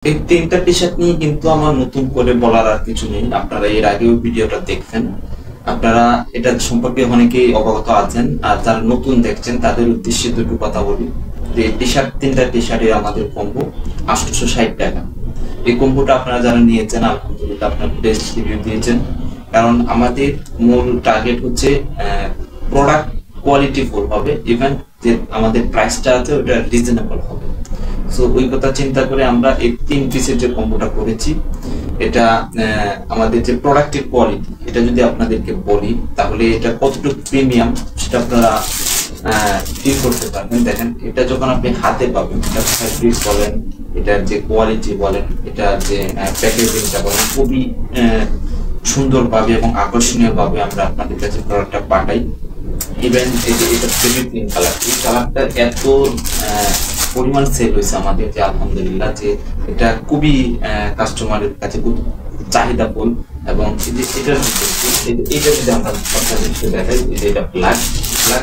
এই তিনটা T shirt নিয়ে কিন্তু আমার নতুন করে বলার আর কিছু নেই। আপনারা এর আগেও ভিডিওটা দেখছেন, আপনারা এটা সম্পর্কে অনেকেই অবগত আছেন। আর যারা নতুন দেখছেন তাদের উদ্দেশ্যে দুটো কথা বলি যে টি শার্ট, তিনটা টি শার্টের আমাদের কম্বো 860 টাকা। এই কম্বোটা আপনারা যারা নিয়েছেন আলহামদুলিল্লাহ আপনার বেস্ট রিভিউ দিয়েছেন, কারণ আমাদের মূল টার্গেট হচ্ছে প্রোডাক্ট কোয়ালিটি ফুল হবে, ইভেন যে আমাদের প্রাইসটা আছে ওটা রিজনেবল হবে। সো ওই কথা চিন্তা করে আমরা এই 3 পিসের যে কম্বোটা করেছি, এটা আমাদের যে প্রোডাক্টের কোয়ালিটি, এটা যদি আপনাদেরকে বলি তাহলে এটা কতটুকু প্রিমিয়াম সেটা আপনারা ফিল করতে পারবেন। দেখেন, এটা যখন আপনি হাতে পাবেন, এটা ফ্যাব্রিক বলেন, এটার যে কোয়ালিটি বলেন, এটার যে প্যাকেজিংটা বলেন, খুবই সুন্দরভাবে এবং আকর্ষণীয় ভাবে আমরা আপনাদের কাছে প্রোডাক্টটা পাঠাই। ইভেন এই যে এটা বেবি পিঙ্ক কালার, এই কালারটা এত পরিমাণ সেল হয়েছে আমাদের যে আলহামদুলিল্লাহ, যে এটা খুবই কাস্টমারের কাছে খুব চাহিদাফুল। এবং এটা যদি আমরা দেখাই, এটা ব্ল্যাক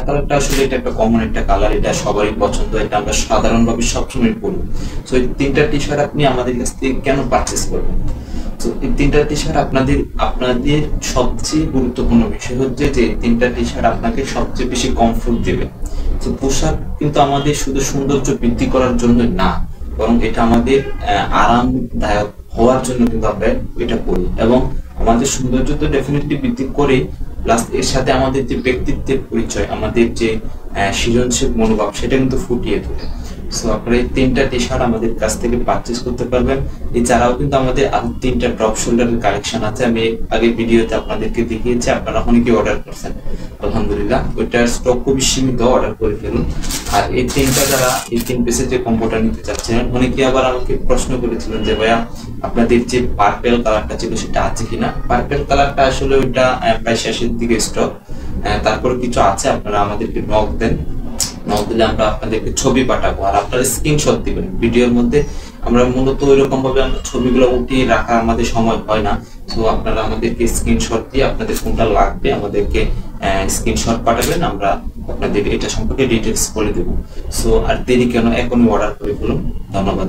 কালারটা আসলে এটা একটা কমন একটা কালার, এটা সবারই পছন্দ, এটা আমরা সাধারণভাবে সবসময় পরি। সো এই তিনটা টি শার্ট আপনি আমাদের কাছ থেকে কেন পারচেস করবেন? তো এই তিনটা টি শার্ট আপনাদের সবচেয়ে গুরুত্বপূর্ণ বিষয় হচ্ছে যে তিনটা টি শার্ট আপনাকে সবচেয়ে বেশি কমফোর্ট দেবে। তো পোশাক কিন্তু আমাদের শুধু সৌন্দর্য বৃদ্ধি করার জন্য না, বরং এটা আমাদের আরামদায়ক হওয়ার জন্য কিন্তু আমরা এটা করি। এবং আমাদের সৌন্দর্য তো ডেফিনেটলি বৃদ্ধি করে, প্লাস এর সাথে আমাদের যে ব্যক্তিত্বের পরিচয়, আমাদের যে সৃজনশীল মনোভাব, সেটা কিন্তু ফুটিয়ে তোলে। সো আপনারা এই তিনটা টি শার্ট আমাদের কাছ থেকে পারচেজ করতে পারবেন। এছাড়াও কিন্তু আমাদের আরো 3টা ড্রপ শোল্ডারের কালেকশন আছে, আমি আগের ভিডিওতে আপনাদেরকে দেখিয়েছি, আপনারা অনেকে অর্ডার করছেন আলহামদুলিল্লাহ। ওইটার স্টক খুবই সীমিত, অর্ডার করে ফেলুন। আর এই তিনটা যারা এই 3 পিসের যে কম্বোটা নিতে চাচ্ছেন, অনেকে আবার আমাকে প্রশ্ন করেছিলেন যে ভাইয়া আপনাদের যে পার্পেল কালারটা ছিল সেটা আছে কিনা। পার্পেল কালারটা আসলে ওইটা প্রায় শেষের দিকে স্টক, তারপরে কিছু আছে, আপনারা আমাদেরকে নক দেন, নক দিলে আমরা আপনাদেরকে ছবি পাঠাবো আর আপনারা স্ক্রিনশট দিবেন ভিডিওর মধ্যে। আমরা মূলত ওইরকম ভাবে আমরা ছবিগুলো উঠিয়ে রাখা আমাদের সময় হয় না, তো আপনারা আমাদেরকে স্ক্রিনশট দিয়ে আপনাদের কোনটা লাগবে আমাদেরকে স্ক্রিনশট পাঠাবেন, আমরা আপনাদের এটা সম্পর্কে ডিটেলস বলে দেবো। সো আর দেরি কেন, এখনই অর্ডার করে ফেলুন। ধন্যবাদ।